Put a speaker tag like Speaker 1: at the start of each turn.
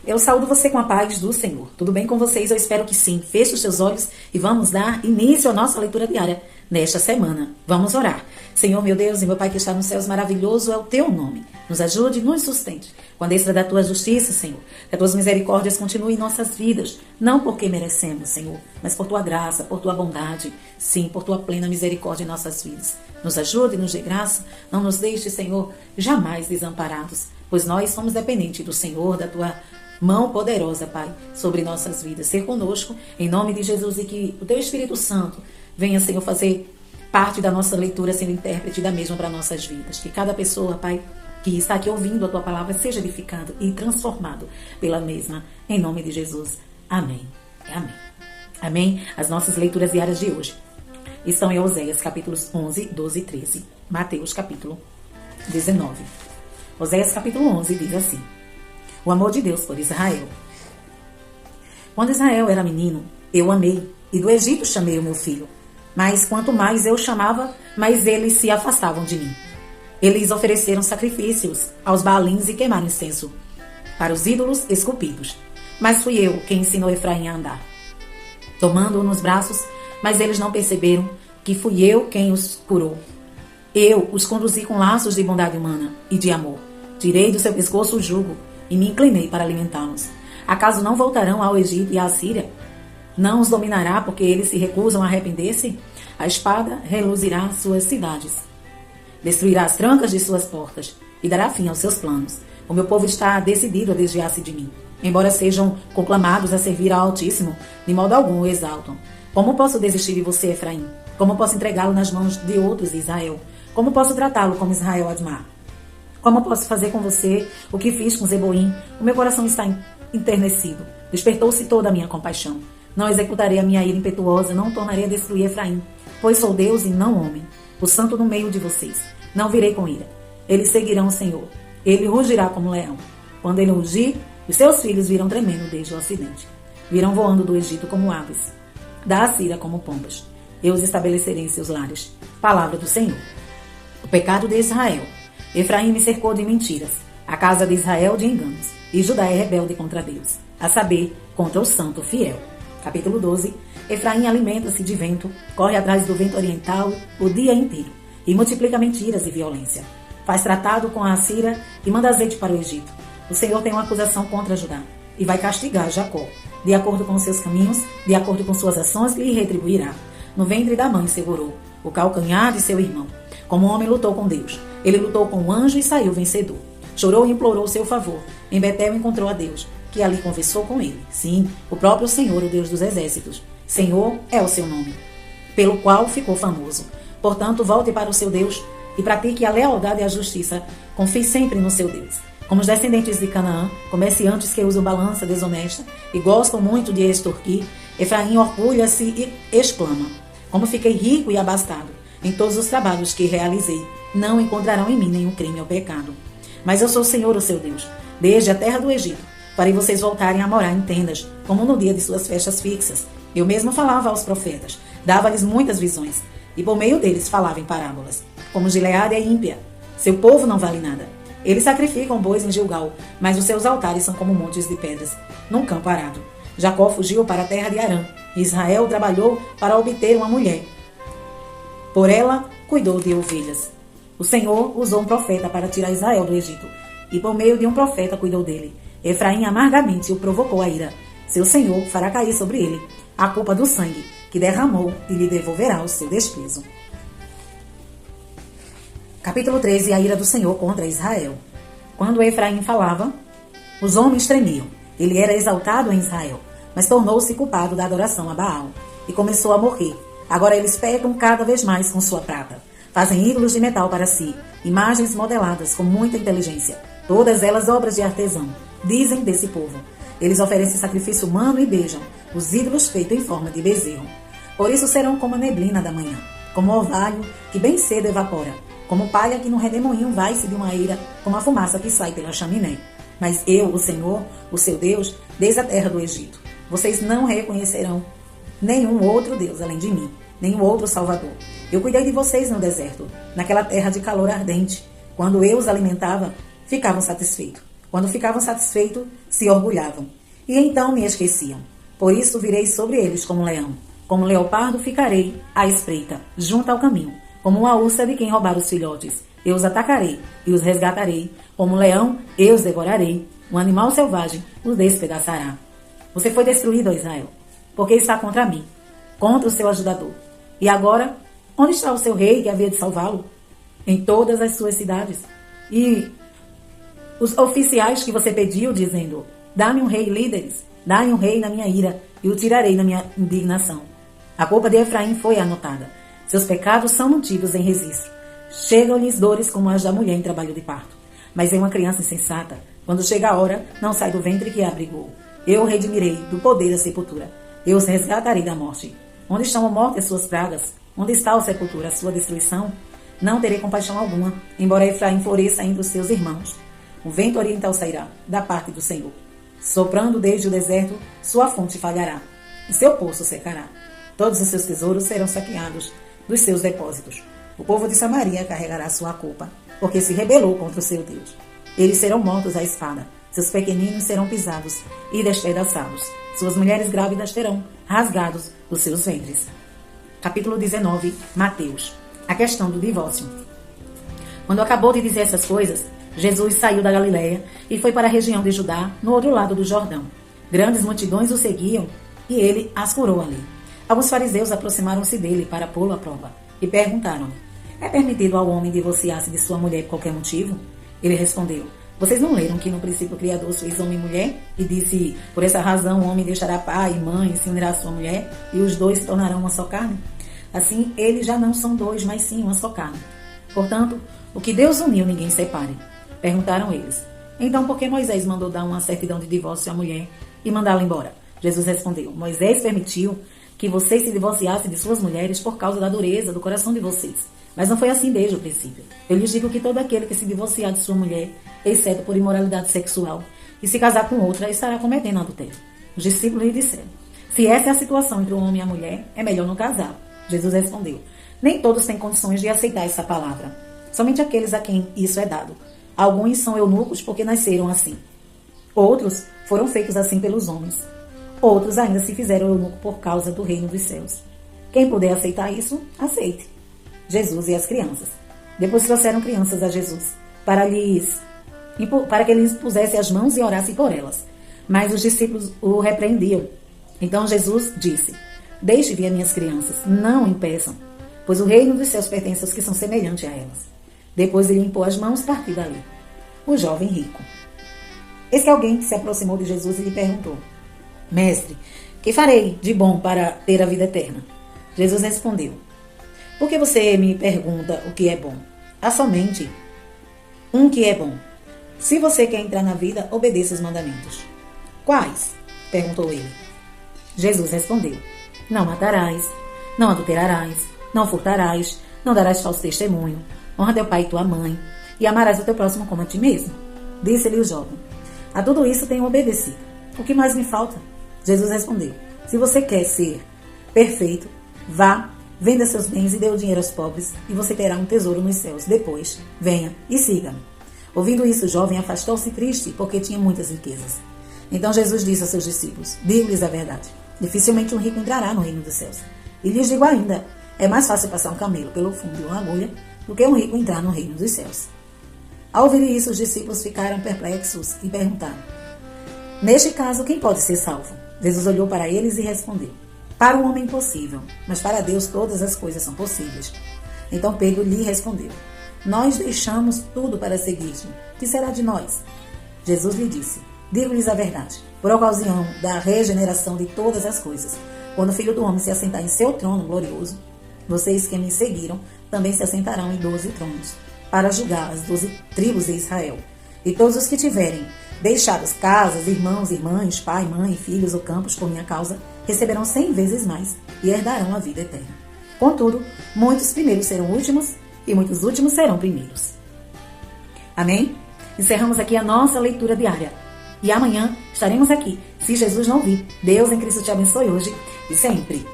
Speaker 1: Eu saúdo você com a paz do Senhor. Tudo bem com vocês? Eu espero que sim. Feche os seus olhos e vamos dar início à nossa leitura diária nesta semana. Vamos orar. Senhor, meu Deus e meu Pai que está nos céus, maravilhoso é o teu nome. Nos ajude e nos sustente. Com a destra da tua justiça, Senhor. Que as tuas misericórdias continuem em nossas vidas. Não porque merecemos, Senhor, mas por tua graça, por tua bondade. Sim, por tua plena misericórdia em nossas vidas. Nos ajude e nos dê graça. Não nos deixe, Senhor, jamais desamparados. Pois nós somos dependentes do Senhor, da tua mão poderosa, Pai, sobre nossas vidas. Ser conosco, em nome de Jesus, e que o Teu Espírito Santo venha, Senhor, fazer parte da nossa leitura, sendo intérprete da mesma para nossas vidas. Que cada pessoa, Pai, que está aqui ouvindo a Tua palavra, seja edificado e transformado pela mesma, em nome de Jesus. Amém. Amém. Amém. As nossas leituras diárias de hoje estão em Oséias, capítulos 11, 12 e 13. Mateus, capítulo 19. Oséias, capítulo 11, diz assim: o amor de Deus por Israel. Quando Israel era menino, eu o amei, e do Egito chamei o meu filho. Mas quanto mais eu chamava, mais eles se afastavam de mim. Eles ofereceram sacrifícios aos Baalins e queimaram incenso para os ídolos esculpidos. Mas fui eu quem ensinou Efraim a andar, tomando-o nos braços, mas eles não perceberam que fui eu quem os curou. Eu os conduzi com laços de bondade humana e de amor. Tirei do seu pescoço o jugo e me inclinei para alimentá-los. Acaso não voltarão ao Egito e à Síria? Não os dominará porque eles se recusam a arrepender-se? A espada reluzirá suas cidades, destruirá as trancas de suas portas e dará fim aos seus planos. O meu povo está decidido a desviar-se de mim. Embora sejam conclamados a servir ao Altíssimo, de modo algum o exaltam. Como posso desistir de você, Efraim? Como posso entregá-lo nas mãos de outros de Israel? Como posso tratá-lo como Israel Admar? Como posso fazer com você o que fiz com Zeboim? O meu coração está enternecido. Despertou-se toda a minha compaixão. Não executarei a minha ira impetuosa, não tornarei a destruir Efraim, pois sou Deus e não homem, o santo no meio de vocês. Não virei com ira. Eles seguirão o Senhor. Ele rugirá como leão. Quando ele rugir, os seus filhos virão tremendo desde o ocidente. Virão voando do Egito como aves, da Assíria como pombas. Eu os estabelecerei em seus lares. Palavra do Senhor. O pecado de Israel. Efraim me cercou de mentiras, a casa de Israel de enganos, e Judá é rebelde contra Deus, a saber, contra o santo fiel. Capítulo 12. Efraim alimenta-se de vento, corre atrás do vento oriental o dia inteiro, e multiplica mentiras e violência. Faz tratado com a Assíria e manda azeite para o Egito. O Senhor tem uma acusação contra Judá, e vai castigar Jacó, de acordo com seus caminhos, de acordo com suas ações, lhe retribuirá. No ventre da mãe segurou o calcanhar de seu irmão. Como o homem lutou com Deus, ele lutou com o anjo e saiu vencedor. Chorou e implorou seu favor. Em Betel encontrou a Deus, que ali conversou com ele. Sim, o próprio Senhor, o Deus dos exércitos. Senhor é o seu nome, pelo qual ficou famoso. Portanto, volte para o seu Deus e pratique a lealdade e a justiça. Confie sempre no seu Deus. Como os descendentes de Canaã, comerciantes que usam balança desonesta e gostam muito de extorquir, Efraim orgulha-se e exclama: como fiquei rico e abastado. Em todos os trabalhos que realizei, não encontrarão em mim nenhum crime ou pecado. Mas eu sou o Senhor, o seu Deus, desde a terra do Egito. Farei vocês voltarem a morar em tendas, como no dia de suas festas fixas. Eu mesmo falava aos profetas, dava-lhes muitas visões, e por meio deles falava em parábolas. Como Gileade é ímpia, seu povo não vale nada. Eles sacrificam bois em Gilgal, mas os seus altares são como montes de pedras, num campo arado. Jacó fugiu para a terra de Arã, e Israel trabalhou para obter uma mulher. Por ela, cuidou de ovelhas. O Senhor usou um profeta para tirar Israel do Egito, e por meio de um profeta cuidou dele. Efraim amargamente o provocou a ira. Seu Senhor fará cair sobre ele a culpa do sangue que derramou e lhe devolverá o seu desprezo. Capítulo 13. A ira do Senhor contra Israel. Quando Efraim falava, os homens tremiam. Ele era exaltado em Israel, mas tornou-se culpado da adoração a Baal, e começou a morrer. Agora eles pecam cada vez mais com sua prata. Fazem ídolos de metal para si, imagens modeladas com muita inteligência, todas elas obras de artesão. Dizem desse povo: eles oferecem sacrifício humano e beijam os ídolos feitos em forma de bezerro. Por isso serão como a neblina da manhã, como o orvalho que bem cedo evapora, como palha que no redemoinho vai-se de uma eira, como a fumaça que sai pela chaminé. Mas eu, o Senhor, o seu Deus, desde a terra do Egito. Vocês não reconhecerão nenhum outro Deus além de mim, nenhum outro Salvador. Eu cuidei de vocês no deserto, naquela terra de calor ardente. Quando eu os alimentava, ficavam satisfeitos. Quando ficavam satisfeitos, se orgulhavam. E então me esqueciam. Por isso virei sobre eles como um leão. Como um leopardo ficarei à espreita, junto ao caminho. Como uma ursa de quem roubar os filhotes. Eu os atacarei e os resgatarei. Como um leão, eu os devorarei. Um animal selvagem os despedaçará. Você foi destruído, ó Israel, porque está contra mim, contra o seu ajudador. E agora, onde está o seu rei que havia de salvá-lo? Em todas as suas cidades. E os oficiais que você pediu, dizendo, dá-me um rei, líderes, dá-me um rei na minha ira, e o tirarei na minha indignação. A culpa de Efraim foi anotada. Seus pecados são mantidos em registro. Chegam-lhes dores como as da mulher em trabalho de parto. Mas é uma criança insensata. Quando chega a hora, não sai do ventre que a abrigou. Eu o redimirei do poder da sepultura. Eu os resgatarei da morte. Onde estão a morte e as suas pragas? Onde está a sepultura, a sua destruição? Não terei compaixão alguma, embora Efraim floresça entre os seus irmãos. O vento oriental sairá da parte do Senhor. Soprando desde o deserto, sua fonte falhará, e seu poço secará. Todos os seus tesouros serão saqueados dos seus depósitos. O povo de Samaria carregará sua culpa, porque se rebelou contra o seu Deus. Eles serão mortos à espada, seus pequeninos serão pisados e despedaçados. Suas mulheres grávidas terão rasgados os seus ventres. Capítulo 19, Mateus. A questão do divórcio. Quando acabou de dizer essas coisas, Jesus saiu da Galiléia e foi para a região de Judá, no outro lado do Jordão. Grandes multidões o seguiam e ele as curou ali. Alguns fariseus aproximaram-se dele para pô-lo à prova e perguntaram-lhe: é permitido ao homem divorciar-se de sua mulher por qualquer motivo? Ele respondeu: vocês não leram que no princípio o Criador fez homem e mulher? E disse: por essa razão o homem deixará pai e mãe e se unirá à sua mulher, e os dois se tornarão uma só carne? Assim, eles já não são dois, mas sim uma só carne. Portanto, o que Deus uniu, ninguém separe. Perguntaram eles: então por que Moisés mandou dar uma certidão de divórcio à mulher e mandá-la embora? Jesus respondeu: Moisés permitiu que vocês se divorciassem de suas mulheres por causa da dureza do coração de vocês. Mas não foi assim desde o princípio. Eu lhes digo que todo aquele que se divorciar de sua mulher, exceto por imoralidade sexual, e se casar com outra, estará cometendo adultério. Os discípulos lhe disseram: se essa é a situação entre o homem e a mulher, é melhor não casar. Jesus respondeu: nem todos têm condições de aceitar essa palavra. Somente aqueles a quem isso é dado. Alguns são eunucos porque nasceram assim. Outros foram feitos assim pelos homens. Outros ainda se fizeram eunuco por causa do reino dos céus. Quem puder aceitar isso, aceite. Jesus e as crianças. Depois trouxeram crianças a Jesus para que ele lhes pusesse as mãos e orasse por elas. Mas os discípulos o repreendiam. Então Jesus disse: deixe vir as minhas crianças, não impeçam, pois o reino dos céus pertence aos que são semelhantes a elas. Depois ele limpou as mãos e partiu dali. O jovem rico. Eis que alguém se aproximou de Jesus e lhe perguntou: mestre, que farei de bom para ter a vida eterna? Jesus respondeu: por que você me pergunta o que é bom? Há somente um que é bom. Se você quer entrar na vida, obedeça os mandamentos. Quais? Perguntou ele. Jesus respondeu: não matarás, não adulterarás, não furtarás, não darás falso testemunho, honra teu pai e tua mãe, e amarás o teu próximo como a ti mesmo. Disse-lhe o jovem: a tudo isso tenho obedecido. O que mais me falta? Jesus respondeu: se você quer ser perfeito, vá, venda seus bens e dê o dinheiro aos pobres, e você terá um tesouro nos céus. Depois, venha e siga-me. Ouvindo isso, o jovem afastou-se triste, porque tinha muitas riquezas. Então Jesus disse aos seus discípulos: digo-lhes a verdade, dificilmente um rico entrará no reino dos céus. E lhes digo ainda: é mais fácil passar um camelo pelo fundo de uma agulha do que um rico entrar no reino dos céus. Ao ouvir isso, os discípulos ficaram perplexos e perguntaram: neste caso, quem pode ser salvo? Jesus olhou para eles e respondeu: para o homem impossível, mas para Deus todas as coisas são possíveis. Então Pedro lhe respondeu: nós deixamos tudo para seguir-te. Que será de nós? Jesus lhe disse: digo-lhes a verdade, por ocasião da regeneração de todas as coisas, quando o Filho do Homem se assentar em seu trono glorioso, vocês que me seguiram também se assentarão em 12 tronos, para julgar as 12 tribos de Israel. E todos os que tiverem deixado casas, irmãos, irmãs, pai, mãe, filhos ou campos por minha causa, receberão 100 vezes mais e herdarão a vida eterna. Contudo, muitos primeiros serão últimos e muitos últimos serão primeiros. Amém? Encerramos aqui a nossa leitura diária. E amanhã estaremos aqui, se Jesus não vir. Deus em Cristo te abençoe hoje e sempre.